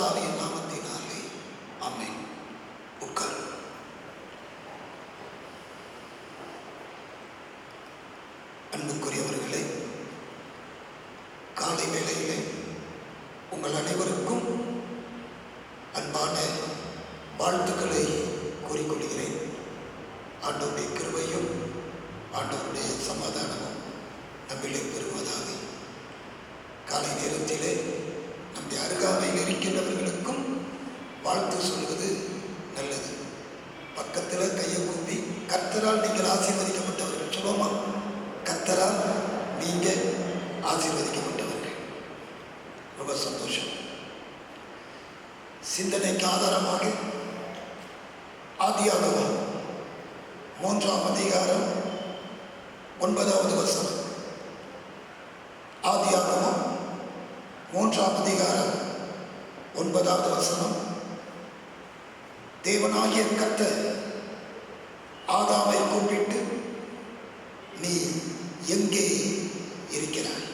பரிசுத்தாவியின் நாமத்தினாலே ஆமென். உட்கார். அன்புக்குரியவர்களே, காலை வேளையிலே உங்கள் அனைவருக்கும் அன்பான வாழ்த்துக்களை கூறிக்கொள்கிறேன். ஆண்டவருடைய கிருபையும் ஆண்டவருடைய சமாதானமும் நம்மிலே பெறுவதாக. காலை நேரத்திலே நம்முடைய அருகாமையில் இருக்கின்றவர்களுக்கும் வாழ்த்து சொல்வது நல்லது. பக்கத்தில் கையை கூப்பி கர்த்தரால் நீங்கள் ஆசீர்வதிக்கப்பட்டவர்கள் சொல்லுவோமா? கர்த்தரால் நீங்கள் ஆசீர்வதிக்கப்பட்டவர்கள். ரொம்ப சந்தோஷம். சிந்தனைக்கு ஆதாரமாக ஆதியாகமம் 3ஆம் அதிகாரம் 9வது வசனம். ஆதியாகமம் 3ஆம் அதிகாரம் 9வது வசனம். தேவனாகிய கர்த்தர் ஆதாமை கூப்பிட்டு, நீ எங்கே இருக்கிறாய்?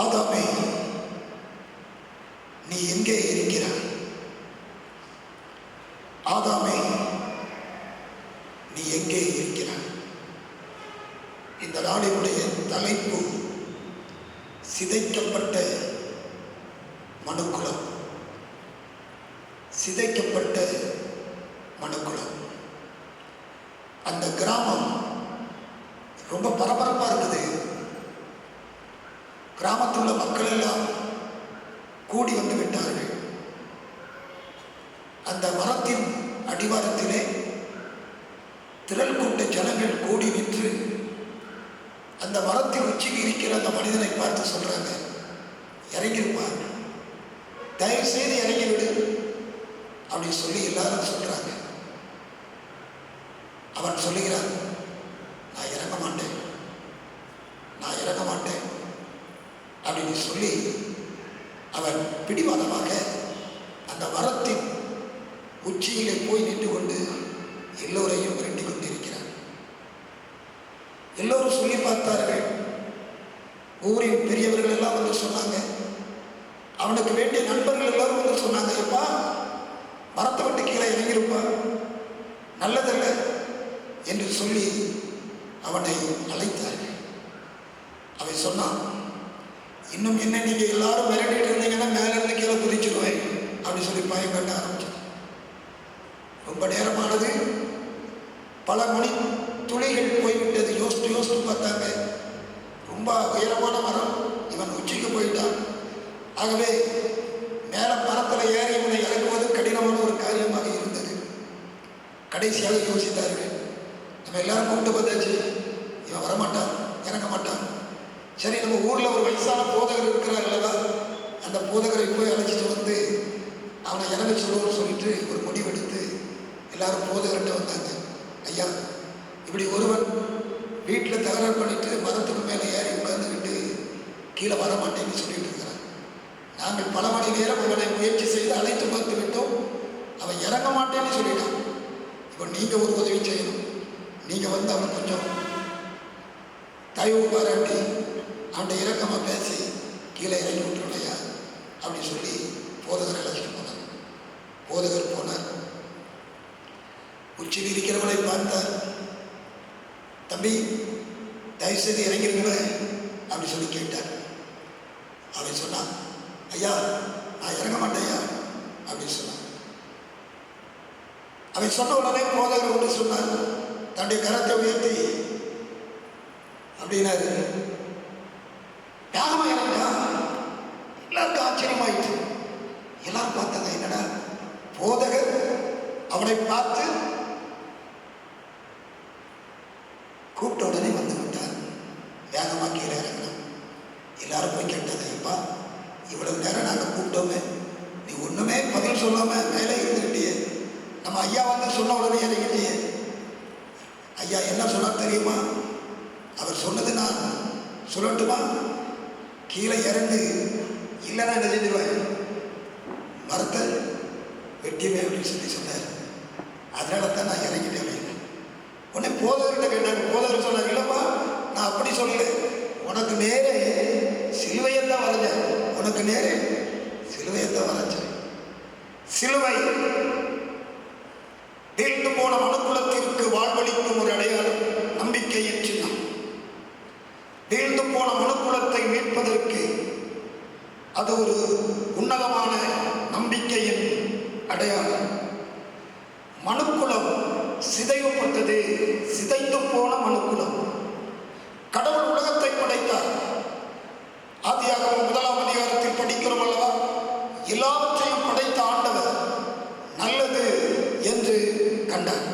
ஆதாமே, நீ எங்கே இருக்கிறாய்? ஆதாமே, நீ எங்கே இருக்கிறாய்? இந்த நாளினுடைய தலைப்பு சிதைக்கப்பட்ட மனுக்குலம். சிதைக்கப்பட்ட மனுக்குலம். அந்த கிராமம் ரொம்ப பரபரப்பாக இருக்குது. கிராமத்தில் உள்ள மக்கள் எல்லாம் கூடி வந்து விட்டார்கள். அந்த மரத்தின் அடிவாரத்திலே திரள் கூட்ட ஜனங்கள் கூடி நின்று அந்த மரத்தின் உச்சிக்கு இருக்கிற அந்த மனிதனை பார்த்து சொல்றாங்க, இறங்கிருப்பார், தயவு செய்து இறங்கிவிடு அப்படின்னு சொல்லி எல்லாரும் சொல்றாங்க. அவன் சொல்லுகிறான், நான் இறங்க மாட்டேன், நான் இறங்க மாட்டேன் அப்படின்னு சொல்லி அவன் பிடிவாதமாக அந்த மரத்தின் உச்சியிலே போய் நின்று கொண்டு எல்லோரையும் விரட்டி கொண்டிருக்கிறான். எல்லோரும் சொல்லி பார்த்தார்கள். ஊரின் பெரியவர்கள் எல்லாம் வந்து சொன்னாங்க. அவனுக்கு வேண்டிய நண்பர்கள் எல்லாரும் வந்து சொன்னாங்க, எப்பா மரத்தை விட்டு கீழே இறங்கியிருப்பான், நல்லதல்ல என்று சொல்லி அவனை அழைத்தார்கள். அவன் சொன்னான், இன்னும் என்ன நீங்கள் எல்லாரும் விரட்டிட்டு இருந்தீங்கன்னா மேலிருந்து கீழே குதிச்சிருவேன் அப்படின்னு சொல்லி பயம் கட்ட ஆரம்பிச்சான். ரொம்ப நேரமானது, பல மணி துளிகள் போய்விட்டது. யோசித்து யோசித்து பார்த்தாங்க, ரொம்ப உயரமான மரம், இவன் உச்சிக்கு போயிட்டான். ஆகவே மேல மரத்தில் ஏறி இவனை இறங்குவது கடினமான ஒரு காரியமாக இருந்தது. கடைசியாக யோசித்தார்கள், நம்ம எல்லாரும் கூப்பிட்டு பார்த்தாச்சு, இவன் வரமாட்டான், இறங்க மாட்டான். சரி, நம்ம ஊரில் ஒரு வயசான போதகர் இருக்கிறார் அல்லவா, அந்த போதகரை போய் அழைச்சிட்டு வந்து அவனை இறங்க சொல்லுவோம்னு சொல்லிட்டு ஒரு முடிவெடுத்து எல்லாரும் போதகர்கிட்ட வந்தாங்க. ஐயா, இப்படி ஒருவன் வீட்டில் தகராறு பண்ணிட்டு மரத்துக்கு மேலே ஏறி உட்கார்ந்துக்கிட்டு கீழே வர மாட்டேன்னு சொல்லிட்டு இருக்கிறான். நாங்கள் பல மணி நேரம் அவனை முயற்சி செய்து அழைத்து பார்த்து விட்டோம், அவன் இறங்க மாட்டேன்னு சொல்லிட்டான். இப்போ நீங்கள் ஒரு உதவி செய்யணும், நீங்கள் வந்து அவன் கொஞ்சம் தயவு பாராட்டி அவன்கிட்ட இறக்கமாக பேசி கீழே இறங்கி விட்டுருடையா அப்படின்னு சொல்லி போதகரை அழைச்சிட்டு போனார். போதகர் போனார். உச்சியில் இருக்கிறவனை பார்த்தார். தம்பி, தயவுசெய்து இறங்கிருங்களேன் அப்படி சொல்லி கேட்டார். அவன் சொன்னான், ஐயா நான் இறங்க மாட்டேயா அப்படின்னு சொன்னான். அவன் சொன்ன உடனே போதகர் ஒன்று சொன்னார், தன்னுடைய கரத்தை உயர்த்தி அப்படின்னாரு, யாகமா இறங்கா? எல்லாருக்கும் ஆச்சரியமாயிட்டு. எல்லாரும் பார்த்தாங்க, என்னடா போதகர் அவனை பார்த்து கூப்பிட்ட உடனே வந்து விட்டார். வேகமாக கீழே இறங்கணும். எல்லாரும் போய் கேட்டாங்க, ஐயப்பா இவ்வளவு நேரம் நாங்கள் கூப்பிட்டோமே, நீ ஒன்றுமே பதில் சொல்லாமல் மேலே இருந்துக்கிட்டியே, நம்ம ஐயா வந்து சொன்ன உடனே இறங்கிட்டியே. ஐயா என்ன சொன்னார் தெரியுமா? அவர் சொன்னது நான் சொல்லட்டுமா? கீழே இறந்து இல்லைன்னா என்ன செஞ்சிருவேன், மரத்தை வெட்டிவே அப்படின்னு சொல்லி சொன்னார். அதனால தான் நான் இறங்கிட்டேன். உடனே போதவர்கிட்ட கேட்டாங்க. போதவர் சொன்னார், இல்லைப்பா நான் அப்படி சொல்லலை, உனக்கு நேரே சிலுவையெல்லாம் வரைஞ்சேன், உனக்கு நேரே சிலுவையை தவறாச்சு. சிலுவை வீழ்ந்து போன மனுக்குலத்திற்கு வாழ்வளிக்கும் ஒரு அடையாளம், நம்பிக்கையின் சின்னம். வீழ்ந்து போன மனுக்குலத்தை மீட்பதற்கு அது ஒரு உன்னதமான நம்பிக்கையின் அடையாளம். மனுக்குலம் சிதைவுபட்டது, சிதைந்து போன மனுக்குலம். கடவுள் உலகத்தை படைத்தார். ஆதியாகமம் 1ஆம் அதிகாரத்தில் படிக்கிறோம் அல்லவா, எல்லாவற்றையும் படைத்த ஆண்டவர் நல்லது என்று கண்டார்.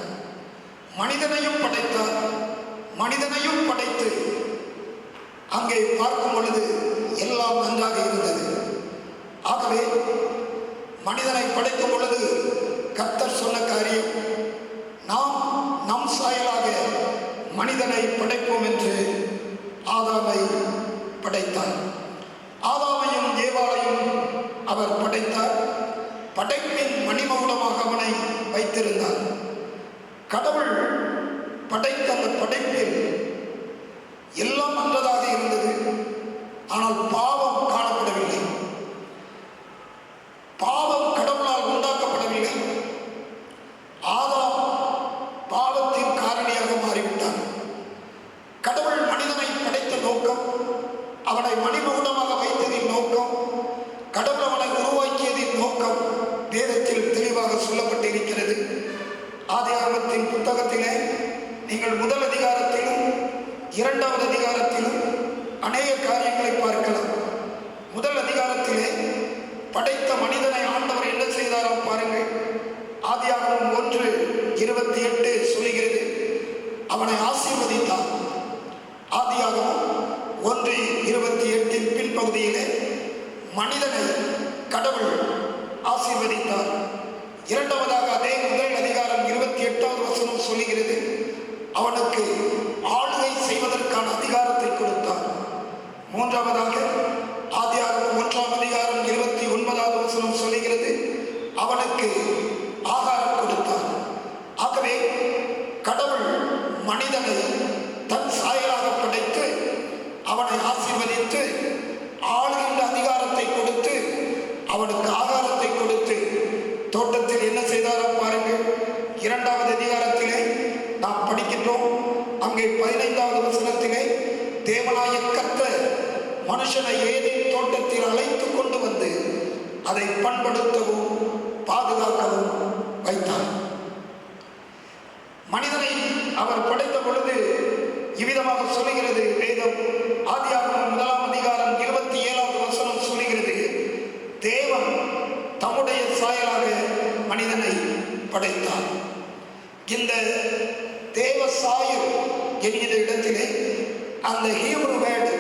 மனிதனையும் படைத்தார். மனிதனையும் படைத்து அங்கே பார்க்கும் பொழுது எல்லாம் நன்றாக இருந்தது. ஆகவே மனிதனை படைக்கும் பொழுது கர்த்தர் சொன்ன காரியம், நாம் நம் சாயலாக மனிதனை படைப்போம் என்று ஆதாமை படைத்தார். ஆதாமையும் ஏவாளையும் அவர் படைத்தார். படைப்பின் மணிமகுடமாக அவனை வைத்திருந்தார். கடவுள் படைத்த அந்த படைப்பில் எல்லாம் நன்றதாக இருந்தது. ஆனால் பாவம் காணப்படவில்லை. பாவம் கடவுளால் உண்டாக்கப்படவில்லை. ஆதாம் பாவத்தின் காரணியாக மாறிவிட்டார். கடவுள் மனிதனை படைத்த நோக்கம், அவனை மணிமகுடமாக வைத்ததின் நோக்கம், கடவுள் அவனை உருவாக்கியதின் நோக்கம் வேதத்தில் தெளிவாக சொல்லப்பட்டிருக்கிறது. ஆதியாகமத்தின் புத்தகத்திலே நீங்கள் 1 அதிகாரத்திலும் 2வது அதிகாரத்திலும் அநேக காரியங்களை பார்க்கலாம். 1 அதிகாரத்திலே படைத்த மனிதனை ஆண்டவர் என்ன செய்தாராம் பாருங்கள். ஆதியாகமம் 1:28 சொல்லுகிறது, அவனை ஆசீர்வதித்தார். ஆதியாகமம் 1:28 பின்பகுதியிலே மனிதனை கடவுள் ஆசீர்வதித்தார். 2வதாக அதே 1 அதிகாரம் 28வது வசனம் சொல்லுகிறது, அவனுக்கு ஆளுகை செய்வதற்கான அதிகாரத்தை கொடுத்தார். 3வதாக ஆதியாகமம் 1ஆம் அதிகாரம் 29வது வசனம் சொல்லுகிறது, அவனுக்கு ஆகாரம் கொடுத்தார். ஆகவே கடவுள் மனிதனை தன் சாயலாக படைத்து அவனை ஆசீர்வதித்து ஆளுகின்ற அதிகாரத்தை கொடுத்து அவனுக்கு ஆகாரத்தை கொடுத்து தோட்டத்தில் என்ன செய்தாரோ பாருங்கள். 2வது அதிகாரத்திலே நாம் படிக்கின்றோம். அங்கே 15வது வசனத்திலே தேவனாய கர்த்தர் மனுஷனை ஏதேன் தோட்டத்தில் அழைத்து கொண்டு வந்து அதை பண்படுத்தவும் பாதுகாக்கவும் வைத்தார். மனிதனை அவர் படைத்த பொழுது இவ்விதமாக சொல்லுகிறது வேதம். ஆதியாகமம் 1ஆம் அதிகாரம் 27வது வசனம் சொல்லுகிறது, தேவன் தம்முடைய சாயலாக மனிதனை படைத்தார். இந்த தேவ சாயல் என்கிற இடத்திலே அந்த ஹீப்ரு வேர்டு,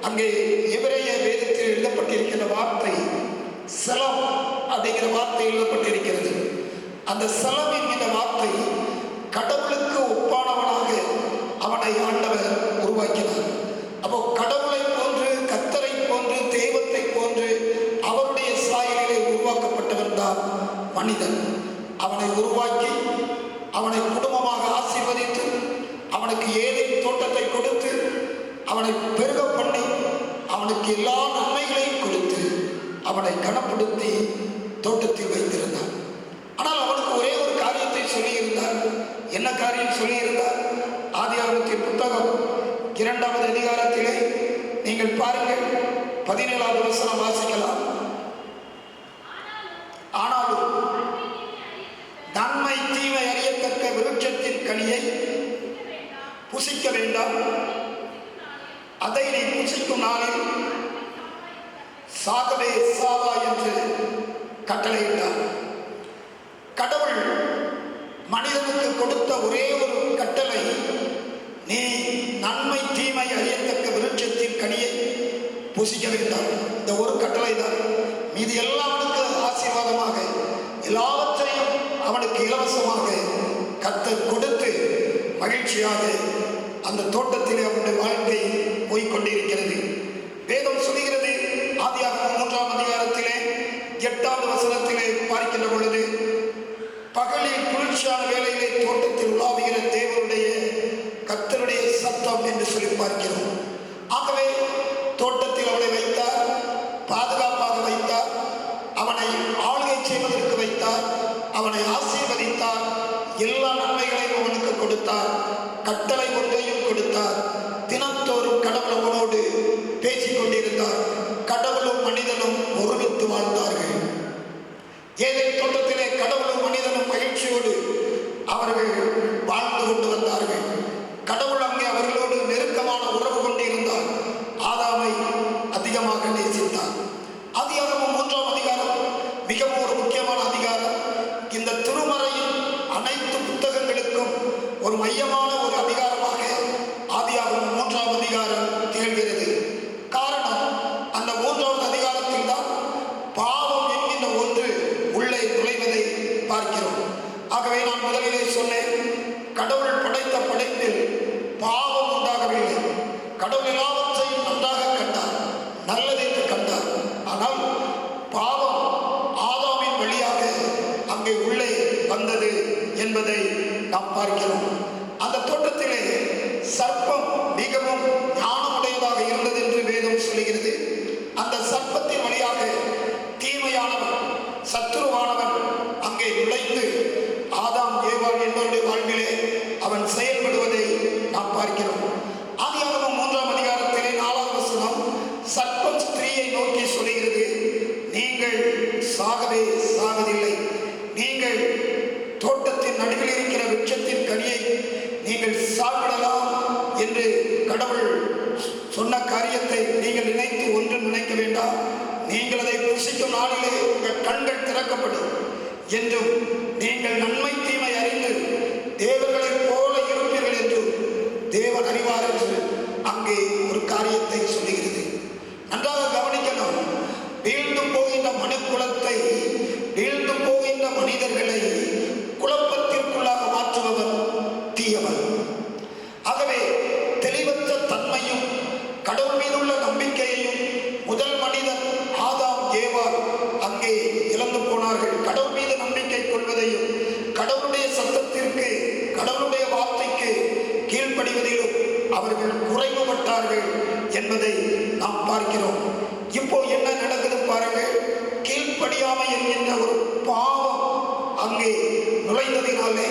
அங்கே எபிரேய வேதத்தில் எழுதப்பட்டிருக்கிற வார்த்தை செலம் அப்படிங்கிற வார்த்தை எழுதப்பட்டிருக்கிறது. அந்த செலம் என்கிற வார்த்தை கடவுளுக்கு ஒப்பானவனாக அவனை ஆண்டவர் உருவாக்கினார். அப்போ கடவுளை போன்று, கர்த்தரை போன்று, தெய்வத்தை போன்று அவருடைய சாயலிலே உருவாக்கப்பட்டவன் தான் மனிதன். அவனை உருவாக்கி அவனை குடும்பமாக ஆசீர்வதித்து அவனுக்கு ஏதேன் தோட்டத்தை கொடுத்து அவனை பெருக பண்ணி அவனுக்கு எல்லா நன்மைகளையும் கொடுத்து அவனை கனப்படுத்தி தோட்டத்தில் வைத்திருந்தார். ஆனால் அவனுக்கு ஒரே ஒரு காரியத்தை சொல்லியிருந்தார். என்ன காரியம் சொல்லியிருந்தார்? ஆதியாகமத்தின் புத்தகம் 2வது அதிகாரத்திலே நீங்கள் பாருங்கள், 17வது வசனம் வாசிக்கலாம். ஆனாலும் நன்மை தீமை அறியத்தக்க விருட்சத்தின் கனியை புசிக்க வேண்டாம், அதை நீ புசிக்கும் நாளில் சாகவே சாவா என்று கட்டளையிட்டார். கடவுள் மனிதனுக்கு கொடுத்த ஒரே ஒரு கட்டளை, நீ நன்மை தீமை அறியத்தக்க விருட்சத்தின் கனியை புசிக்க வேண்டாம். இந்த ஒரு கட்டளை தான். மீது எல்லாவனுக்கு ஆசீர்வாதமாக எல்லாவற்றையும் அவனுக்கு இலவசமாக கர்த்தர் கொடுத்து மகிழ்ச்சியாக அந்த தோட்டத்திலே அவனுடைய வாழ்க்கை போய்கொண்டிருக்கிறது. வேதம் சொல்லுகிறது, ஆதியாகமம் 3ஆம் அதிகாரத்திலே 8வது வசனத்திலே பார்க்கின்ற பொழுது, பகலில் குளிர்ச்சியான வேளையிலே தோட்டத்தில் உலாவுகிற தேவனுடைய கர்த்தருடைய சத்தம் என்று சொல்லி பார்க்கிறோம். ஆகவே தோட்டத்தில் அவனை வைத்தார், பாதுகாப்பாக வைத்தார். எல்லா நன்மைகளையும் அவனுக்கு கொடுத்தார். கட்டளை ஒன்றையும் கொடுத்தார். தினந்தோறும் கடவுள் அவனோடு பேசிக் கொண்டிருந்தார். கடவுளும் மனிதனும் ஒருமித்து வாழ்ந்தார்கள். ஏதேன் தோட்டத்திலே கடவுளும் மனிதனும் மகிழ்ச்சியோடு அவர்கள் வாழ்ந்து கொண்டு வந்தார்கள். கடவுள் அங்கே அவர்களோடு நெருக்கமான உறவு கொண்டு இருந்தார். ஆதாமை அதிகமாக நேசித்தார். ஆதியாகமம் 3ஆம் அதிகாரம் மிகவும் ஒரு முக்கியமான அதிகாரம். இந்த திருமறையின் அனைத்து புத்தகங்களுக்கும் ஒரு மையமான ஒரு அதிகாரமாக ஆதியாகமம் 3ஆம் அதிகாரம் திகழ்கிறது. காரணம், அந்த 3வது அதிகாரத்தில் தான் பாவம் என்கின்ற ஒன்று உள்ளே நுழைவதை பார்க்கிறோம். ஆகவே நான் முதலிலே சொன்னேன், கடவுள் படைத்த படைப்பில் பாவம் உண்டாகவில்லை. கடவுள் எல்லாவற்றையும் நன்றாக கண்டார், நல்லது என்று கண்டார். ஆனால் பாவம் ஆதாமின் வழியாக அங்கே உள்ளே வந்தது என்பதை நாம் பார்க்கிறோம். அந்த தோட்டத்திலே சர்ப்பம் மிகவும் ஞானமுடையதாக இருந்தது என்று வேதம் சொல்லுகிறது. அந்த சர்ப்பத்தின் வழியாக தீமையானவன், சத்துருவானவன் அங்கே நுழைந்து ஆதாம் ஏவாள் என்பவருடைய வாழ்விலே அவன் செயல்படுவதை நாம் பார்க்கிறோம். ஆதியாகமம் 3ஆம் அதிகாரத்திலே 4ஆம் வசனம் சர்ப்பம் ஸ்திரீயை நோக்கி சொல்லுகிறது, நீங்கள் சாகவே சாவதில்லை. நீங்கள் தோட்டத்தின் நடுவில் இருக்கிற விருட்சத்தின் கனியை நீங்கள் சாப்பிடலாம் என்று கடவுள் சொன்ன காரியத்தை நீங்கள் நினைத்து ஒன்றும் நினைக்க வேண்டாம். நீங்கள் அதை புசிக்கும் நாளிலே உங்கள் கண்கள் திறக்கப்படும் என்றும், நீங்கள் நன்மை தீமை அறிந்து தேவர்களைப் போல இருப்பீர்கள் என்றும் தேவன் அறிவார் என்று அங்கே ஒரு காரியத்தை சொல்லுகிறது. நன்றாக கவனிக்கணும். வீழ்ந்து போகின்ற மனுக்குலத்தை, வீழ்ந்து போகின்ற மனிதர்களை குழப்பத்திற்குள்ளாக மாற்றுபவன் தீயவன். ஆகவே தெளிவற்ற தன்மையும் கடவுள் மீதுள்ள நம்பிக்கையையும் முதல் மனிதன் ஆதாம் ஏவாள் அங்கே இழந்து போனார்கள். கடவுள் மீது நம்பிக்கை கொள்வதையும் கடவுளுடைய சத்தத்திற்கு, கடவுளுடைய வார்த்தைக்கு கீழ்ப்படிவதிலும் அவர்கள் குறைவுபட்டார்கள் என்பதை நாம் பார்க்கிறோம். இப்போ என்ன நடக்குது பாருங்கள். கீழ்ப்படியாமை என்கின்ற ஒரு பாவம் அங்கே நுழைந்ததினாலே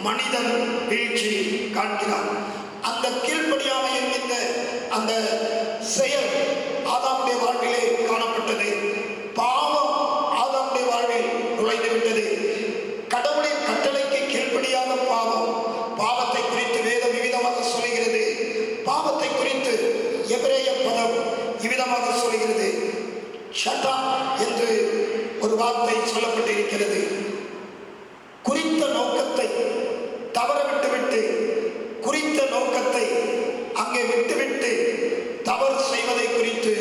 மனிதன் வீழ்ச்சி காண்கிறான். அந்த கீழ்ப்படியாமை என்கின்ற அந்த செயல் ஆதாமுடைய வாழ்விலே காணப்பட்டது. பாவம் ஆதாமுடைய வாழ்வில் நுழைந்து விட்டது. கடவுளின் கட்டளைக்கு கீழ்ப்படியாத பாவம். பாவத்தை குறித்து வேதம் விவிதமாக சொல்கிறது. பாவத்தை குறித்து எபிரேய பதம் இவ்விதமாக சொல்கிறது. ஷட்டா என்று ஒரு வார்த்தை சொல்லப்பட்டிருக்கிறது. குறித்த நோக்கத்தை தவற விட்டுவிட்டு, குறித்த நோக்கத்தை அங்கே விட்டுவிட்டு தவறு செய்வதை குறித்து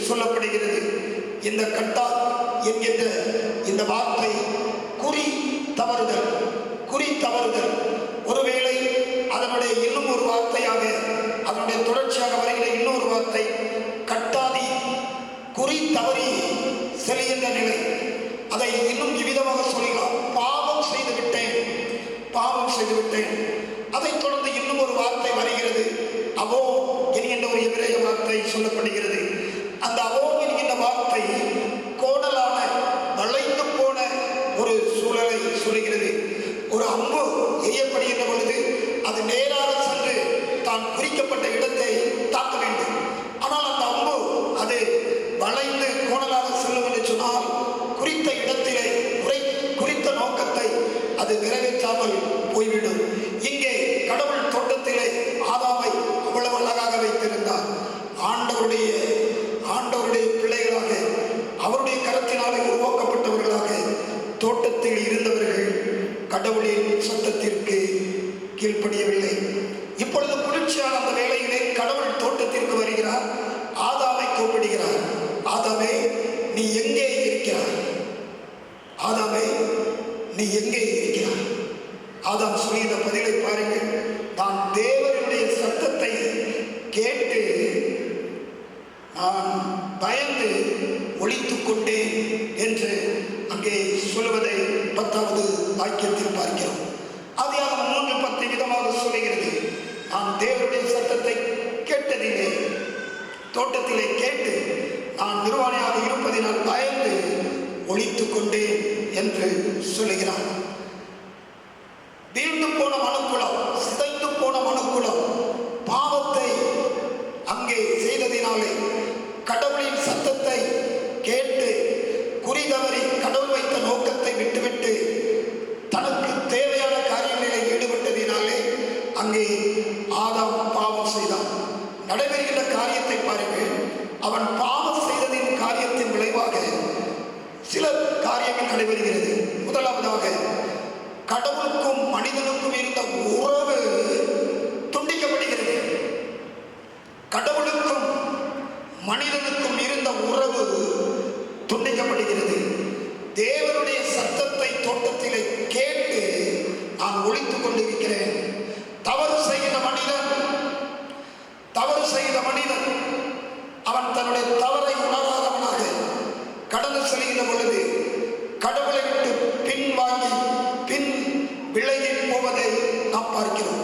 சொல்லப்படுகிறது. இந்த கட்டா என்கின்ற இந்த வார்த்தை குறி தவறுதல், குறி தவறுதல். ஒருவேளை அதனுடைய இன்னும் ஒரு வார்த்தையாக, அதனுடைய தொடர்ச்சியாக வருகிற இன்னொரு வார்த்தை கட்டாதி, குறி தவறி செல்கின்ற நிலை. அதை இன்னும் இவ்விதமாக சொல்லலாம், பாவம் செய்து விட்டேன், பாவம் செய்து விட்டேன். அதைத் தொடர்ந்து இன்னும் ஒரு வார்த்தை வருகிறது, அவோ என்கின்ற ஒரு எபிரேய வார்த்தை சொல்லப்படுகிறது. அந்த அவோ என்கின்ற வார்த்தை கோணலான, வளைந்து போன ஒரு சூழலை சொல்லுகிறது. ஒரு அம்பு எய்யப்படுகின்ற பொழுது அது நேராக சென்று தான் குறிக்கப்பட்ட இடத்தை தாக்க வேண்டும். ஆனால் அந்த அம்பு அது வளைந்து கோணலாக செல்லும் என்று சொன்னால் குறித்த இடத்திலே குறித்த நோக்கத்தை அது நிறைவேற்றாமல் போய்விடும். இங்கே கடவுள் தோட்டத்திலே ஆதாமை அவ்வளவு அழகாக வைத்திருந்தார். ஆண்டவருடைய பிள்ளைகளாக, அவருடைய கரத்தினாலே உருவாக்கப்பட்டவர்களாக தோட்டத்தில் இருந்தவர்கள் கடவுளின் சத்தத்திற்கு கீழ்ப்படியவில்லை. இப்பொழுது குளிர்ச்சியான அந்த வேளையிலே கடவுள் தோட்டத்திற்கு வருகிறார். ஆதாமை கூப்பிடுகிறார். ஆதாமே, நீ எங்கே இருக்கிறாய்? ஆதாமே, நீ எங்கே இருக்கிறாய்? ஆதாம் சொல்லிய பதிலை பாருங்கள். நான் தேவனுடைய சத்தத்தை கேட்டு நான் பயந்து ஒளித்துக் கொண்டேன் என்று அங்கே சொல்லுவதை 10வது வாக்கியத்தில் பார்க்கிறோம். ஆதியாகமம் 3:10 விதமாக சொல்லுகிறது. நான் தேவனுடைய சத்தத்தை கேட்டதிலே, தோட்டத்திலே கேட்டு நான் நிர்வாணியாக இருப்பதினால் பயந்து ஒளித்துக் கொண்டேன் என்று சொல்லுகிறான். காரியங்கள் நடைபெறுகிறது. முதலாவதாக, கடவுளுக்கும் மனிதனுக்கும் இருந்த உறவு துண்டிக்கப்படுகிறது. கடவுளுக்கும் மனிதனுக்கும் இருந்த உறவு துண்டிக்கப்படுகிறது. தேவனுடைய சத்தத்தை தோட்டத்திலே கேட்டு நான் ஒழித்துக் கொண்டிருக்கிறேன். தவறு செய்த மனிதன் அவன் தன்னுடைய தவறை உணராதவனாக கடந்து செல்கின்ற பொழுது கடவுளை விட்டு பின் விலகி போவதை நாம் பார்க்கிறோம்.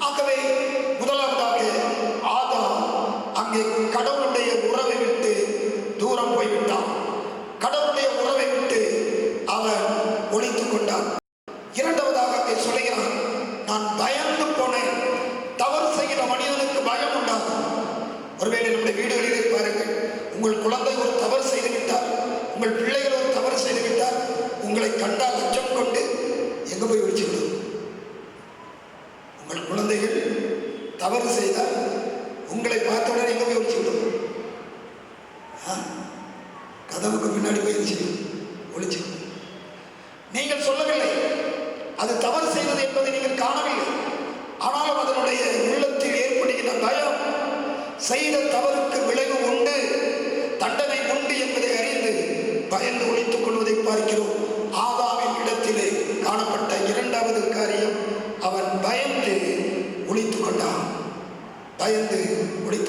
ஆகவே முதலாவதாக ஆதாம் அங்கே கடவுளுடைய உறவை விட்டு தூரம் போய்விட்டான். கடவுளுடைய உறவை விட்டு அவன் ஒழித்துக் கொண்டான். இரண்டாவதாக அங்கே சொல்லுகிறான், நான் பயந்து போனேன். தவறு செய்கிற மனிதனுக்கு பயம் உண்டாகும். ஒருவேளை நம்முடைய வீடுகளிலே பாருங்கள், உங்கள் குழந்தை ஒரு தவறு செய்துவிட்டார், உங்கள் பிள்ளைகள் ஒரு தவறு செய்துவிட்டார், உங்களை கண்டால் அச்சம் கொண்டு எங்க போய் ஒழிச்சுவிடும். உங்கள் குழந்தைகள் தவறு செய்தால் உங்களை பார்த்தவுடன் எங்க போய் ஒழிச்சுவிடும்? கதவுக்கு பின்னாடி போய் ஒழிச்சுவிடும். நீங்கள் சொல்லவில்லை, அது தவறு செய்வது என்பதை நீங்கள் காணவில்லை. ஆனாலும் அதனுடைய உள்ளத்தில் ஏற்படுகின்ற பயம், செய்த தவறுக்கு விளைவு உண்டு, தண்டனை உண்டு என்பதை அறிந்து பயந்து ஒழித்துக் கொள்வதை பார்க்கிறோம். ஆதாமின் இடத்திலே காணப்பட்ட இரண்டாவது காரியம், அவன் பயந்து ஒழித்துக்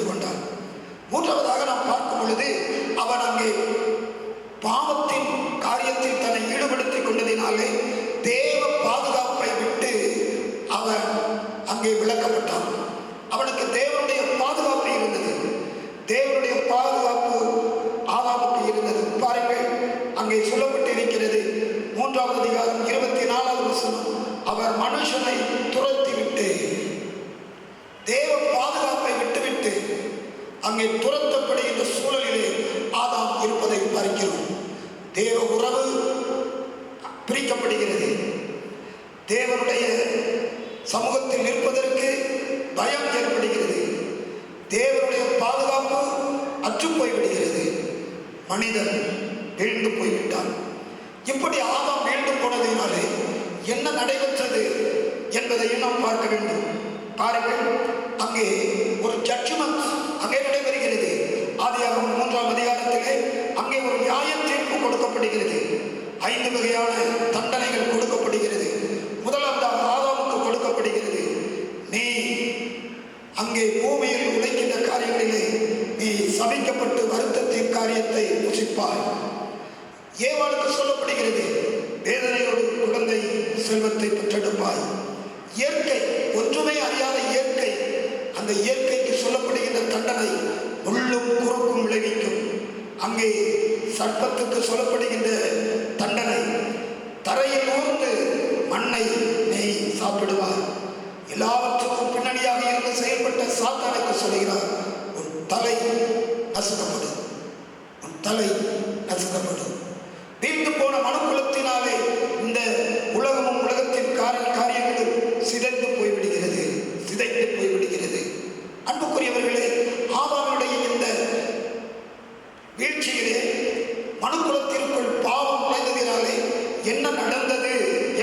கொண்டான். மூன்றாவதாக நாம் பார்க்கும் பொழுது, அவன் அங்கே பாவத்தின் காரியத்தில் தன்னை ஈடுபடுத்திக் கொண்டதினாலே தேவ பாதுகாப்பை விட்டு அவன் அங்கே விலக்கப்பட்டான். அவனுக்கு தேவனுடைய பாதுகாப்பு இருந்தது. தேவனுடைய பாதுகாப்பு ஆதாமுக்கு இருந்தது. பாருங்கள், அங்கே சொல்லப்பட்டிருக்கிறது 3வது அதிகாரம் 24வது வசனம், அவர் மனுஷனை துரத்திவிட்டு, தேவ பாதுகாப்பை விட்டுவிட்டு அங்கே துரத்தப்படுகின்ற சூழலிலே ஆதாம் இருப்பதை பார்க்கிறோம். தேவ உறவு பிரிக்கப்படுகிறது. தேவனுடைய சமூகத்தில் நிற்பதற்கு பயம் ஏற்படுகிறது. தேவனுடைய பாதுகாப்பு அற்று போய்விடுகிறது. மனிதன் வீழ்ந்து போய்விட்டான். இப்படி ஆதாம் வீழ்ந்து போனதினாலே என்ன நடைபெற்றது என்பதையும் நாம் பார்க்க வேண்டும். பாருங்கள், அங்கே ஒரு ஜட்ஜ்மெண்ட் அங்கே நடைபெறுகிறது. ஆதியாகமம் 3ஆம் அதிகாரத்திலே அங்கே ஒரு நியாய தீர்ப்பு கொடுக்கப்படுகிறது. 5 வகையான தண்டனைகள் கொடுக்கப்படுகிறது. முதலாவதாக ஆதாமுக்கு கொடுக்கப்படுகிறது, நீ அங்கே பூமியில் உழைக்கின்ற காரியங்களிலே நீ சபிக்கப்பட்டு வருத்தத்தின் காரியத்தை புசிப்பாய். ஏவாளுக்கு சொல்லப்படுகிறது, வேதனையோடு குழந்தை செல்வத்தை பெற்றெடுப்பாய். இயற்கை, ஒன்றுமே அறியாத இயற்கை, அந்த இயற்கைக்கு சொல்லப்படுகின்ற தண்டனை முள்ளும் குறுக்கும் விளைவிக்கும். அங்கே சர்ப்பத்துக்கு சொல்லப்படுகின்ற தண்டனை, தரையில் ஊர்ந்து மண்ணை நீ சாப்பிடுவார். எல்லாவற்றுக்கும் பின்னணியாக இருந்து செயல்பட்ட சாத்தானுக்கு சொல்கிறார், உன் தலை நசுக்கப்படும், உன் தலை நசுக்கப்படும். வீழ்ந்து போன மனுக்குலத்தினாலே இந்த உலகமும் உலகத்தின் காரியங்களும் சிதைந்து போய்விடுகிறது. அன்புக்குரியவர்களே, ஆதாமுடைய இந்த வீழ்ச்சியிலே மனுக்குலத்திற்குள் பாவம் நுழைந்ததினாலே என்ன நடந்தது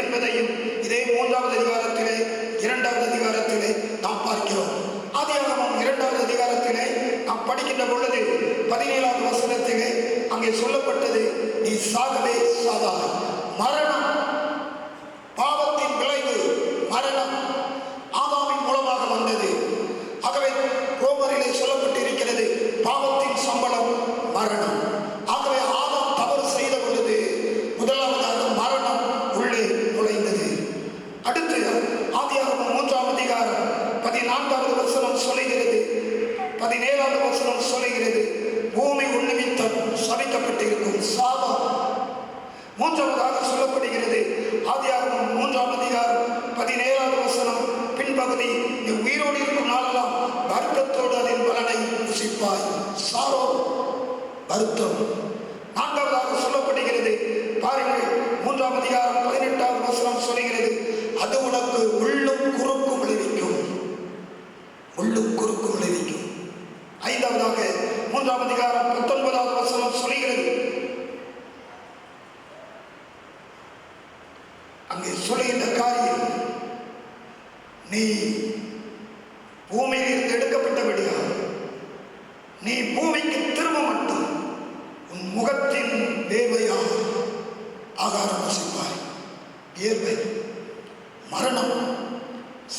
என்பதையும் இதே 3வது அதிகாரத்திலே 2வது அதிகாரத்திலே நாம் பார்க்கிறோம். ஆதியாகமம் 2வது அதிகாரத்திலே நாம் படிக்கின்ற பொழுது 17வது வசனத்திலே அங்கே சொல்லப்பட்டது, நீ சாகவே சாகாய். மரணம், பாவத்தின் விளைவு மரணம் ஆதாமின் மூலமாக வந்தது. ஆகவே ரோமரிலே சொல்லப்பட்டிருக்கிறது, பாவத்தின் சம்பளம் மரணம். ஆகவே ஆதாம் தவறு செய்த பொழுது முதலாவதாக மரணம் உள்ளே நுழைந்தது. அடுத்து ஆதியாகமம் 3ஆம் அதிகாரம் 14வது வசனம் சொல்லுகிறது, 17வது வசனம் சொல்லுகிறது, பூமி உன்னிமித்தம் சபிக்கப்பட்டிருக்கும் சாபம். மூன்றாவதாக சொல்லப்படுகிறது, ஆதியாகமம் 3ஆம் அதிகாரம் 17வது வசனம் பின்பகுதி, நீ உயிரோடு இருக்கும் நாளெல்லாம் வருத்தத்தோடு அதன் பலனை புசிப்பாய். சாரோ, வருத்தம். 4வதாக சொல்லப்படுகிறது, பாருங்கள், 3ஆம் அதிகாரம் 18வது வசனம் சொல்லுகிறது, அது உனக்கு உள்ளும் குறுக்கும் விளைவிக்கும். 5வதாக 3ஆம் அதிகாரம் 19வது வசனம் சொல்லுகிறது, அங்கே சொல்லுகின்ற காரியம், நீ பூமியில் இருந்து எடுக்கப்பட்டபடியா நீ பூமிக்கு திரும்ப மட்டும் உன் முகத்தின் வேர்வையாக ஆகாரம் வசிப்பாய். வியர்வை, மரணம்,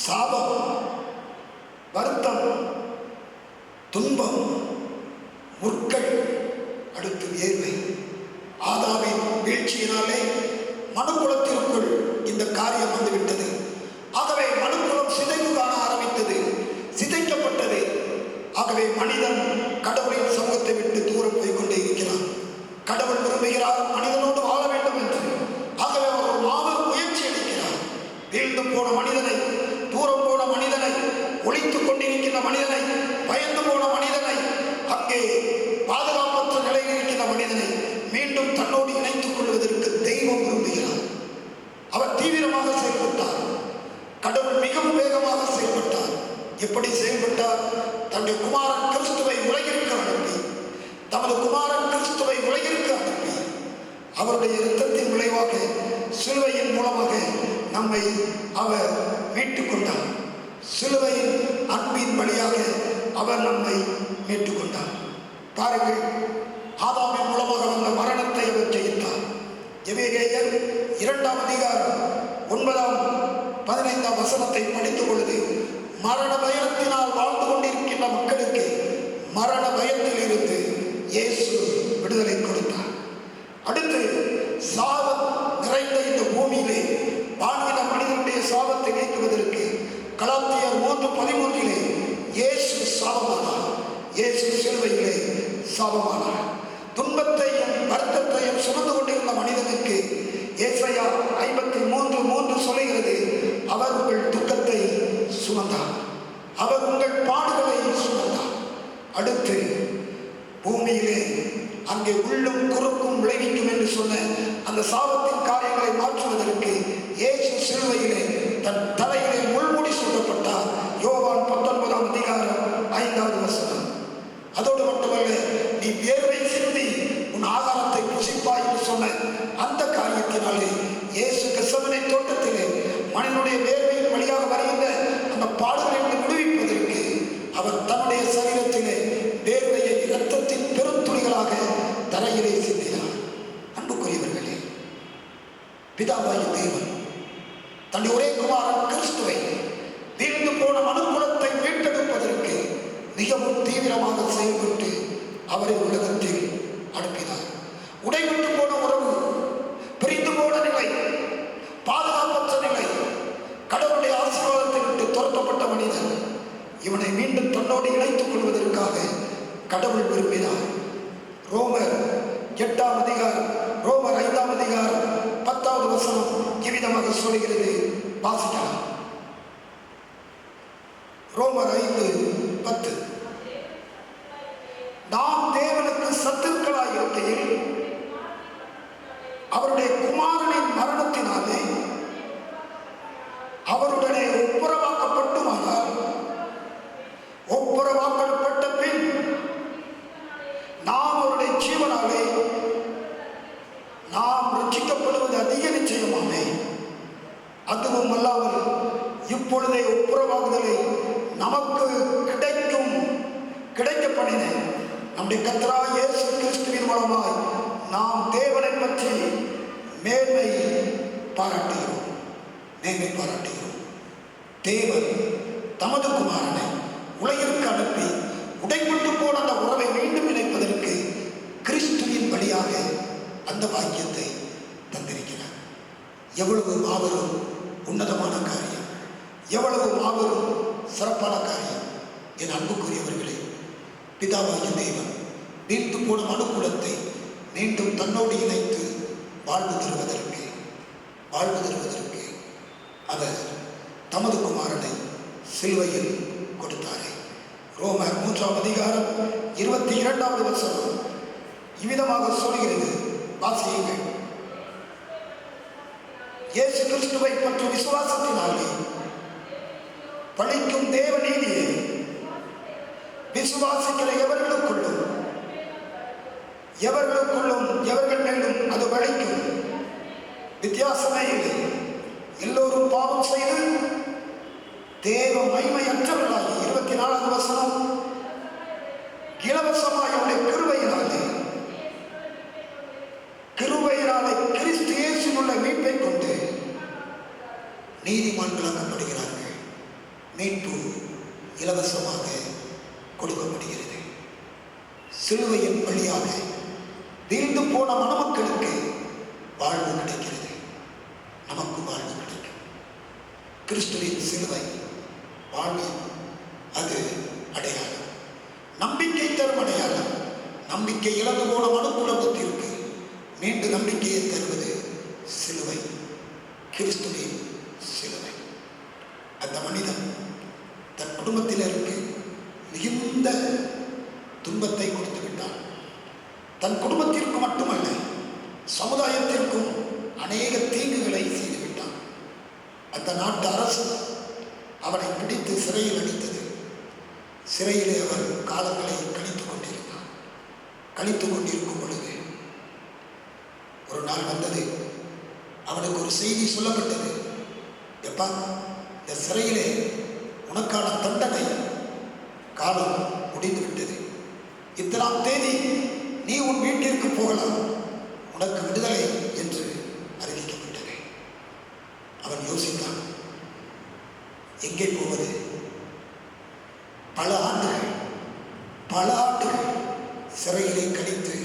சாபம், வருத்தம், துன்பம், முற்கள், அடுத்து வியர்வை. ஆதாமின் வீழ்ச்சியினாலே மனுக்குலத்திற்குள் இந்த காரியம் வந்துவிட்டது. ஆகவே மனுக்குலம் சிதைவு காண ஆரம்பித்தது, சிதைக்கப்பட்டது. ஆகவே மனிதன் கடவுளின் சமூகத்தை விட்டு தூரம் போய் கொண்டே இருக்கிறான். கடவுள் விரும்புகிறார் மனிதனோடு வாழ வேண்டும் என்று. ஆகவே அவர் ஒரு மாபெரும் முயற்சி எடுக்கிறார். வீழ்ந்து போன மனிதனை, தூரம் போன மனிதனை, ஒளித்துக் கொண்டிருக்கின்ற மனிதனை, பயந்து போன மனிதனை, அங்கே பாதுகாப்பற்ற நிலையில் இருக்கின்ற மனிதனை மீண்டும் தன்னோடு இணைத்துக் கொள்வதற்கு தெய்வம் விரும்புகிறார். அவர் தீவிரமாக செயல்பட்டார். கடவுள் மிகவும் வேகமாக செயல்பட்டார். எப்படி செயல்பட்டார்? தன்னுடைய குமாரன் கிறிஸ்துவை உலகிற்கு அனுப்பி, தமது குமாரன் கிறிஸ்துவை உலகிற்கு அனுப்பி, அவருடைய இரத்தத்தின் விளைவாக சிலுவையின் மூலமாக நம்மை அவர் மீட்டுக் கொண்டார். சிலுவையின் அன்பின் வழியாக அவர் நம்மை மீட்டுக் கொண்டார். பாருங்கள், ஆதாமின் மூலமாக வந்த மரணத்தை அவர் ஜெயித்தார். எபிரேயர் 2ஆம் அதிகாரம் 9-15 வசனத்தை படித்துக் பொழுது, மரண பயத்தினால் வாழ்ந்து கொண்டிருக்கின்ற மக்களுக்கு மரண பயத்தில் இருந்து இயேசு விடுதலை கொடுத்தார். அடுத்து, சாபம் நிறைந்த இந்த பூமியிலே வாழ்கிற மனிதனுடைய சாபத்தை நீக்குவதற்கு கலாத்தியர் 3:13 இயேசு சாபமானார். இயேசு சிலுவையிலே சாபமானார். துன்பத்தையும் வருத்தத்தையும் சுமந்து கொண்டிருந்த மனிதனுக்கு ஏசாயா 53:3 சொல்லுகிறது, அவர் உங்கள் துக்கத்தை சுமந்தார், அவர் உங்கள் பாடுகளை சுமந்தார். அடுத்து, பூமியிலே அங்கே உள்ளும் குறுக்கும் விளைவிக்கும் என்று சொன்ன அந்த சாபத்தின் காரியங்களை மாற்றுவதற்கு இயேசு சிலுவையிலே தன் தலையிலே முள்முடி சூட்டப்பட்டார். யோவான் 19ஆம் அதிகாரம் 5வது வசனம். அதோடு மட்டுமல்ல, நீ வியர்வை சிந்தி உன் ஆகாரத்தை புசிப்பாய் என்று சொன்ன அந்த காரியத்தினாலே இயேசு கெத்செமனே தோட்டத்திலே மனிதனுடைய வேர்வையின் வழியாக வருகின்ற அந்த பாடுகளை விடுவிப்பதற்கு அவர் தன்னுடைய சரீரத்திலே வேர்வையை இரத்தத்தின் பெருந்துளிகளாக தரையிலே சிந்தினார். அன்புக்குரியவர்களே, பிதாவாகிய தேவன் தன்னுடைய ஒரே குமாரன் கிறிஸ்துவை வீழ்ந்து போன மனுக்குலத்தை மீட்டெடுப்பதற்கு மிகவும் தீவிரமாக செயல்பட்டு அவரை உலகத்தில் அனுப்பினார். உடைவிட்டு போன உறவு, பிரிந்து போன நிலை, பாதுகாப்பற்ற நிலை, கடவுளுடைய ஆசீர்வாதத்தை விட்டு துரத்தப்பட்ட மனிதன், இவனை மீண்டும் தன்னோடு இணைத்துக் கொள்வதற்காக கடவுள் விரும்பினார். ரோமர் 8ஆம் அதிகாரம், ரோமர் 5ஆம் அதிகாரம் 10வது வசனம் இவ்விதமாக சொல்கிறது, வாசிக்கலாம். ரோமர் 5:10. நாம் தேவனுக்கு சத்துருக்களாய் இருக்கையில் அவருடைய குமாரனின் மரணத்தினாலே அவருடனே ஒப்புரவாக்கப்பட்டுமானால், ஒப்புரவாக்கப்பட்ட பின் நாம் அவருடைய ஜீவனாலே நாம் ரட்சிக்கப்படுவது அதிக நிச்சயமாமே. அதுவும் அல்லாமல் இப்பொழுதே ஒப்புரவாகுதலை நமக்கு கிடைக்க பண்ணின நம்முடைய கர்த்தராகிய இயேசு கிறிஸ்துவின் மூலமாய் நாம் தேவனை பற்றி மேன்மை பாராட்டுகிறோம். தேவன் தமது குமாரனை உலகிற்கு அனுப்பி உடைப்பட்டு போன அந்த உறவை மீண்டும் இணைப்பதற்கு கிறிஸ்துவின் வழியாக அந்த பாக்கியத்தை தந்திருக்கிறார். எவ்வளவு மாபெரும் உன்னதமான காரியம், எவ்வளவு மாபெரும் சிறப்பான காரியம். என் அன்புக்குரியவர்களே, பிதாவாகிய தேவன் வீழ்ந்து போன மனுக்குலத்தை மீண்டும் தன்னோடு இணைத்து வாழ்வு தருவதற்கு அவர் தமது குமாரனை சிலுவையில் கொடுத்தாரே. ரோமர் 3ஆம் அதிகாரம் 22வது வசனம் இவ்விதமாக சொல்கிறது, வாசியுங்கள். இயேசு கிறிஸ்துவை பற்றி விசுவாசத்தினாலே பழிக்கும் தேவ நீதியை விசுவாசிக்கிற எவர்களுக்குள்ளும் எவர்கள் மேலும் அது பழிக்கும், வித்தியாசமே இல்லை. எல்லோரும் பாவம் செய்து தேவ மகிமையற்றவர்களாகி 24வது வசனம், இலவசமாய் அவருடைய கிருபையினாலே கிறிஸ்து இயேசுவில் உள்ள மீட்பை கொண்டு நீதிமான்களாக்கப்படுகிறார்கள். மீட்பு இலவசமாக கொடுக்கப்படுகிறது. சிலுவையின் வழியாக வீழ்ந்து போன மணமக்களுக்கு வாழ்வு கிடைக்கிறது. நமக்கு வாழ்வு கிடைக்கும். கிறிஸ்துவின் சிலுவை வாழ்வின் அது அடையாளம், நம்பிக்கை தரும் அடையாளம். நம்பிக்கை இழந்து போன மனுக்குலத்திற்கு மீண்டும் நம்பிக்கையை தருவது சிலுவை, கிறிஸ்துவின் சிலுவை. அந்த மனிதன் தன் குடும்பத்தினருக்கு மிகுந்த துன்பத்தை கொடுத்து விட்டான். தன் குடும்பத்திற்கு மட்டுமல்ல, சமுதாயத்திற்கும் அநேக தீங்குகளை செய்துவிட்டான். அந்த நாட்டு அரசு அவனை பிடித்து சிறையில் அடைத்தது. சிறையிலே அவர் காலங்களை கழித்துக் கொண்டிருந்தார். கழித்துக் கொண்டிருக்கும் பொழுது ஒரு நாள் வந்தது. அவனுக்கு ஒரு செய்தி சொல்லப்பட்டது. எப்பா, இந்த சிறையிலே உனக்கான தண்டனை காலம் முடிந்துவிட்டது. இத்தனாம் தேதி நீ உன் வீட்டிற்கு போகலாம், உனக்கு விடுதலை என்று அறிவிக்கப்பட்டது. அவன் யோசித்தான், எங்கே போவது? பல ஆண்டுகள் சிறையிலே கழித்து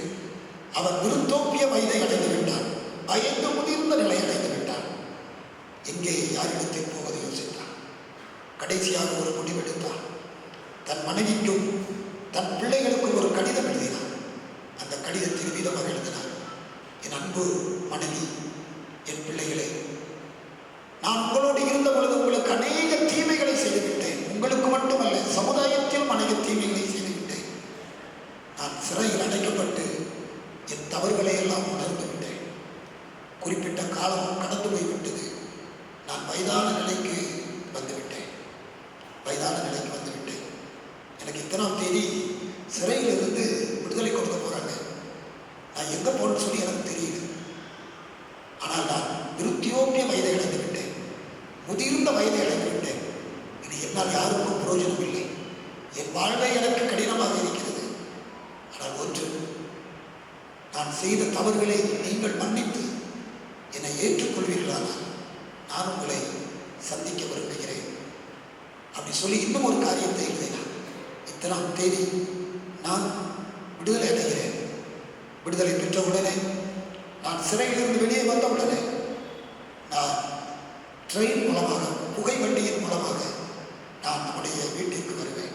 அவன் விருத்தோப்பிய வயதை அடைந்து விட்டான். பயந்து முதிர்ந்த நிலை அடைந்து விட்டான். எங்கே யாரிடத்தில் போவது யோசித்தான். கடைசியாக ஒரு முடிவெடுத்தான். தன் மனைவிக்கும் தன் பிள்ளைகளுக்கும் ஒரு கடிதம் எழுதினான். அந்த கடிதத்தில் வீதமாக எழுதினார், என் அன்பு மனைவி, என் பிள்ளைகளே, நான் உங்களோடு இருந்த பொழுது உங்களுக்கு அநேக தீமைகளை செய்துவிட்டேன். உங்களுக்கு மட்டுமல்ல, சமுதாயத்திலும் அநேக தீமைகளை செய்துவிட்டேன். நான் சிறையில் அடைக்கப்பட்டு என் தவறுகளை எல்லாம் உணர்ந்து விட்டேன். குறிப்பிட்ட காலம் கடந்து போய்விட்டது. நான் வயதான நிலைக்கு வந்துவிட்டேன். எனக்கு இத்தனாம் தேதி சிறையில் இருந்து விடுதலை கொடுக்க போறாங்க. நான் எங்க போறேன்னு சொல்லி எனக்கு தெரியல. ஆனால் நான் விருத்தியோப்பிய வயதை அடைந்து விட்டேன், முதிர்ந்த வயதை அடைந்து விட்டேன். இது என்னால் யாருக்கும் பிரயோஜனம் இல்லை. என் வாழ்வை எனக்கு கடினமாக இருக்கிறது. ஆனால் ஒன்று, நான் செய்த தவறுகளை நீங்கள் மன்னித்து என்னை ஏற்றுக்கொள்வீர்களானால் நான் உங்களை சந்திக்க விரும்புகிறேன் அப்படி சொல்லி இன்னும் ஒரு காரியத்தை எழுதினார். இத்தனாம் தேதி நான் விடுதலை அடைகிறேன். விடுதலை பெற்ற உடனே, நான் சிறையிலிருந்து வெளியே வந்த உடனே, நான் ட்ரெயின் மூலமாக, புகை வண்டியின் மூலமாக நான் நம்முடைய வீட்டிற்கு வருவேன்.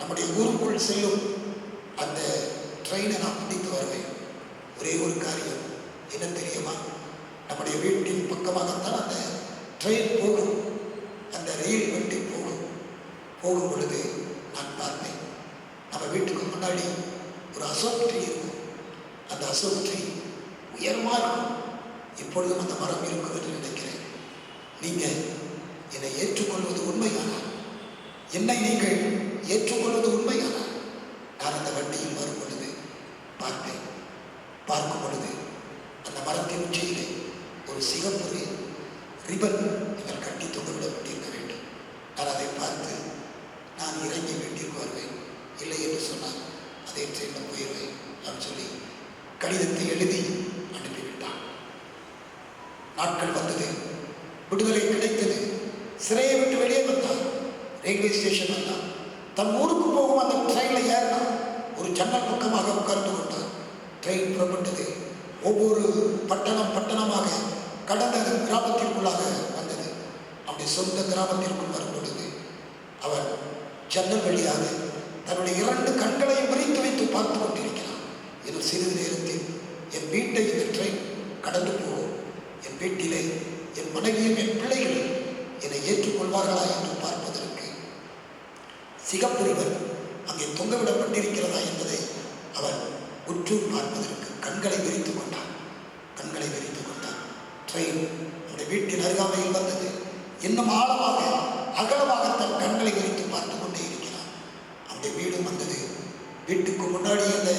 நம்முடைய ஊருக்குள் செல்லும் அந்த ட்ரெயினை நான் பிடித்து வருவேன். ஒரே ஒரு காரியம் என்ன தெரியுமா? நம்முடைய வீட்டின் பக்கமாகத்தான் அந்த ட்ரெயின் போகும். அந்த ரயில் வண்டி போகும் பொழுது நான் பார்த்தேன், நம்ம வீட்டுக்கு முன்னாடி ஒரு அசோக் ட்ரீ இருக்கும். அந்த அசோக் ட்ரீ உயரமாக இருக்கும். இப்பொழுதும் அந்த மரம் இருக்கும் என்று நினைக்கிறேன். நீங்கள் என்னை ஏற்றுக்கொள்வது உண்மையானால், என்னை நீங்கள் ஏற்றுக்கொள்வது உண்மையானால், நான் அந்த வண்டியில் வரும் பொழுது பார்க்கும் பொழுது அந்த மரத்தின் உச்சியிலே ஒரு சிகப்பு ரிபன் நீங்கள் கட்டி தொங்கவிடப்பட்டிருக்க வேண்டும். நான் அதை பார்த்து நான் இறங்கி வீட்டிற்கு வருவேன். இல்லை என்று சொன்னால் அதே ட்ரெயினில் போயிடுவேன் அப்படின்னு சொல்லி கடிதத்தை எழுதி அனுப்பிவிட்டான். நாட்கள் வந்தது, விடுதலை கிடைத்தது. சிறையை விட்டு வெளியே வந்தான். ரயில்வே ஸ்டேஷன் வந்தான். தன் ஊருக்கு போகும் அந்த ட்ரெயினில் ஏறினான். ஒரு ஜன்னல் பக்கமாக உட்கார்ந்து கொண்டான். ட்ரெயின் புறப்பட்டது. ஒவ்வொரு பட்டணமாக கடந்த கிராமத்திற்குள்ளாக வந்தது. அவருடைய சொந்த கிராமத்திற்குள் வரும் பொழுது அவன் ஜன்னல் வழியாக தன்னுடைய 2 கண்களையும் விரித்து வைத்து பார்த்து கொண்டிருக்கிறான். இன்னும் சிறிது நேரத்தில் என் வீட்டை இந்த ட்ரெயின் கடந்து போகும். என் வீட்டிலே என் மனைவியும் என் பிள்ளைகளும் என்னை ஏற்றுக்கொள்வார்களா என்று பார்ப்பதற்கு சிகப்புரிவர் அங்கே தொங்கவிடப்பட்டிருக்கிறதா என்பதை அவன் உற்று பார்ப்பதற்கு கண்களை விரித்துக் கொண்டான். ட்ரெயின் அவருடைய வீட்டின் அருகாமையில் வந்தது. இன்னும் ஆழமாக அகலமாக தன் கண்களை விரித்து பார்த்து கொண்டே இருக்கிறான். அந்த வீடும் வந்தது. வீட்டுக்கு முன்னாடி அந்த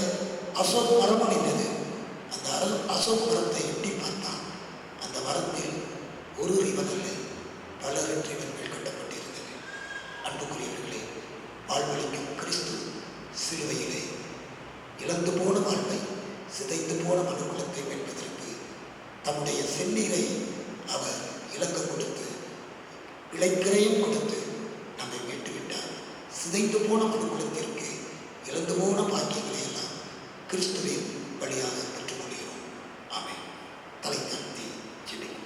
அசோக் மரம் நின்றது. அந்த அசோக் மரத்தை எட்டி பார்த்தான். அந்த மரத்தில் ஒரு ரிபன் அல்ல, தன்னுடைய செந்நீரை அவர் இழக்க கொடுத்து இளைக்கிறையும் கொடுத்து நம்மை மீட்டுவிட்டார். சிதைந்து போன மனுக்குலத்திற்கு இழந்து போன பாக்கியங்களை எல்லாம் கிறிஸ்துவின் வழியாக பெற்றுக்கொள்கிறோம். ஆமென். தலை தாழ்த்தி ஜெபிப்போம்.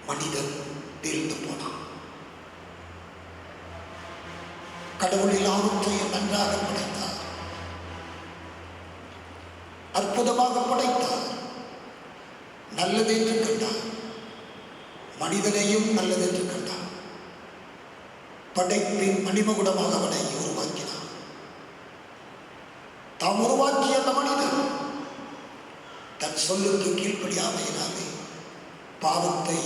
மனிதன் வீழ்ந்து போனான். கடவுள் எல்லாவற்றையும் நன்றாக படைத்தார், அற்புதமாக படைத்தார், நல்லது என்று கண்டார். மனிதனையும் நல்லது என்று கண்டார். படைப்பின் மணிமகுடமாக அவனை உருவாக்கினார். தாம் உருவாக்கிய அந்த மனிதன் தன் சொல்லுக்கு கீழ்ப்படியாமையினாலே பாவத்தை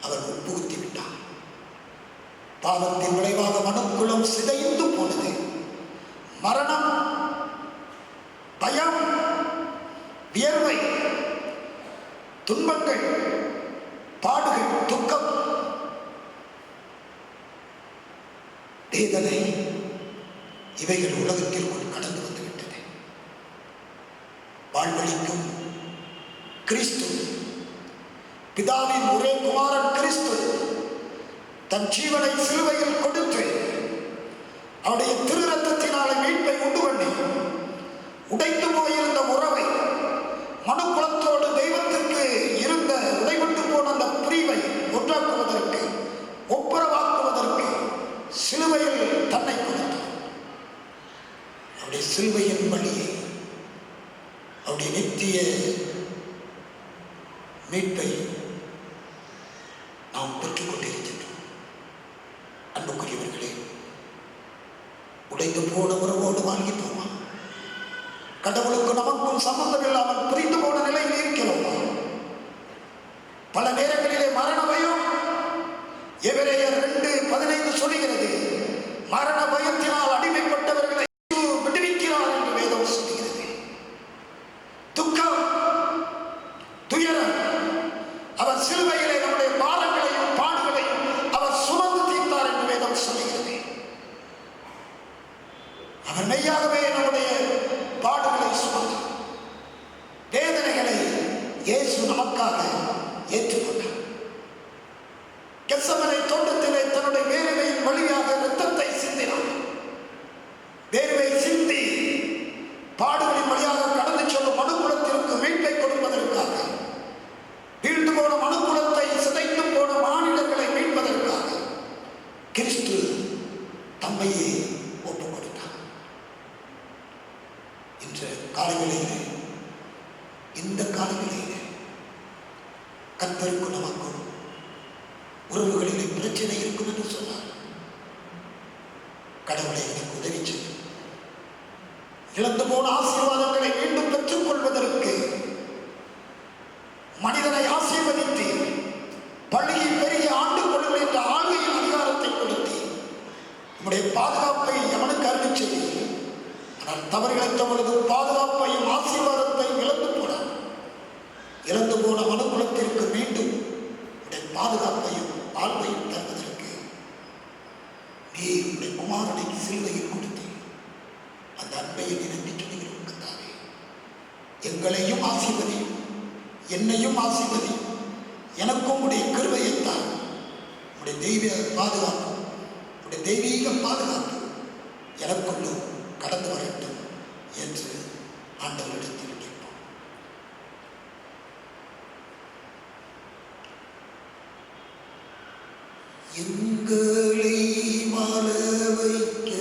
அவர் உட்புகுத்தி விட்டார். பாவத்தின் விளைவாக மனுக்குலம் சிதைந்து போனது. மரணம், பயம், வியர்வை, துன்பங்கள், பாடுகள், துக்கம், வேதனை இவைகள் உலகத்திற்குள் கடந்து வந்துவிட்டது. வாழ்வழிக்கும் கிறிஸ்து, பிதாவின் ஒரே குமாரன் கிறிஸ்து தன் ஜீவனை சிலுவையில் கொடுத்து அவருடைய திரு ரத்தத்தினாலே மீட்பை உண்டு பண்ணி உடைந்து போயிருந்த உறவை, மனுக்குலத்தோடு தெய்வத்திற்கு இருந்த உடைபட்டு போன அந்த பிரிவை ஒன்றாக்குவதற்கு, ஒப்புரவாக்குவதற்கு சிலுவையில் தன்னை கொடுத்தார். அவருடைய சிலுவையின் வழியை, அவருடைய நித்திய மீட்பை நாம் பெற்றுக் கொண்டிருக்கின்றோம். அன்புக்குரியவர்களே, உடைந்து போன உறவோடு வாழ்கின்றோமா? கடவுளுக்கு நமக்கும் சம்பந்தம் இல்லாமல் பிரிந்து போன நிலையில் இருக்கிறோமா? பல நேரங்களிலே மரண பயம், எபிரேயர் 2:15 சொல்லுகிறது, மரண பயத்தினால் அடிமைப்பட்டவர்களை விடுவிக்கிறார் என்று வேதம் சொல்லுகிறது. துக்கம், துயரம், அவர் சிலுவையிலே நம்முடைய பாரங்களையும் பாடுகளையும் அவர் சுமந்து தீர்த்தார் என்று வேதம் சொல்லுகிறது. அவர் மெய்யாகவே நம்முடைய பாடுகளை சுமந்தார். வேதனைகளை இயேசு நமக்காக ஏற்றுக்கொண்டார். கெத்செமனே தோட்டத்திலே தன்னுடைய வேர்வையின் வழியாக இரத்தத்தை சிந்தினார். வேர்வை சிந்தி பாடுகளின் வழியாக கடந்து செல்லும் மனுக்குலத்திற்கு மீட்பை கொடுப்பதற்காக, வீழ்ந்து போன மனுக்குலத்தை, சிதைந்து போன மாநிலங்களை மீட்பதற்காக கிறிஸ்து தம்மையே ஒப்புக் கொடுத்தார். இன்று காலங்களிலே, இந்த காலங்களிலே கர்த்தருக்கு நமக்கும் உறவுகளிலே பிரச்சனை இருக்கும் என்று சொன்னார். கடவுளை எனக்கு உதவி செய்யும். இழந்து போன ஆசீர்வாதங்களை மீண்டும் பெற்றுக் கொள்வதற்கு மனிதனை ஆசீர்வதித்து பள்ளியை பெரிய ஆண்டு கொள்ளுங்கள் என்ற ஆளுகையின் அதிகாரத்தை கொடுத்து நம்முடைய பாதுகாப்பை அவனுக்கு அறிவிச் செய்து, ஆனால் தவறிழைத்த பொழுது பாதுகாப்பையும் ஆசீர்வாதத்தையும் இழந்து போனார். இழந்து போன மனுக்குலத்திற்கு மீண்டும் பாதுகாப்பையும் வாழ்வையும் தருவதற்கு நீர் உடைய குமாரனை சிலுவையில் கொடுத்து அந்த அன்பையை நினைத்து சொல்லுகிறோம். கர்த்தாவே, எங்களையும் ஆசீர்வதியும், என்னையும் ஆசீர்வதியும், எனக்கும் உடைய கிருபையைத்தான், உடைய தெய்வீக பாதுகாப்பு, உடைய தெய்வீக பாதுகாப்பு எனக்குள்ளும் கடந்து வரட்டும் என்று ஆண்டவரிடத்தில் கேட்போம். எங்களை வாழ வைக்க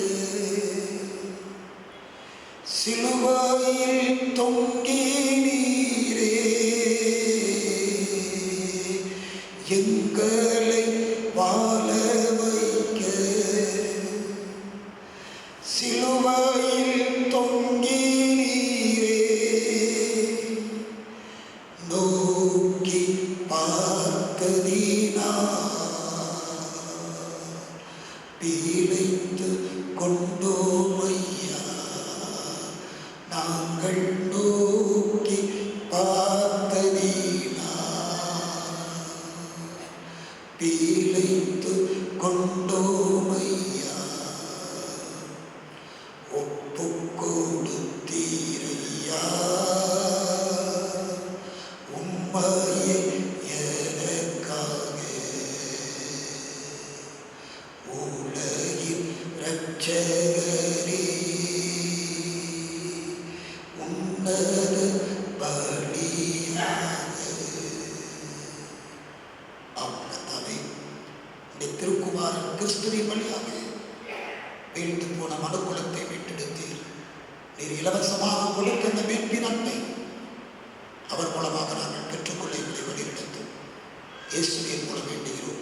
சிலுவையில் தொங்கி நீரே, எங்களை வாழ வைக்க சிலுவையில் தொங்கி நீரே, நோக்கி பார்த்ததினா பீழைத்து கொண்டோமையா, நாங்கள் நோக்கி பார்த்ததினா பிழைத்து கொண்டோமையா, ஒப்பு கொடுத்தீரையா உம்மையே எனக்காக, உலகின் இரட்சகரே உன்னத பலியாக. அவனத்தாவே இந்த திருக்குமாரன் கிறிஸ்துவின் வழியாக வீழ்ந்து போன மனுக்குலத்தை மீட்டெடுத்தீர். நீர் இலவசமாக கொடுத்த அந்த மீட்பின் நன்மை அவர் மூலமாக நாங்கள் பெற்றுக்கொள்ள எங்களை வழிநடத்தும். இயேசுவின் மூலம் வேண்டுகிறோம்.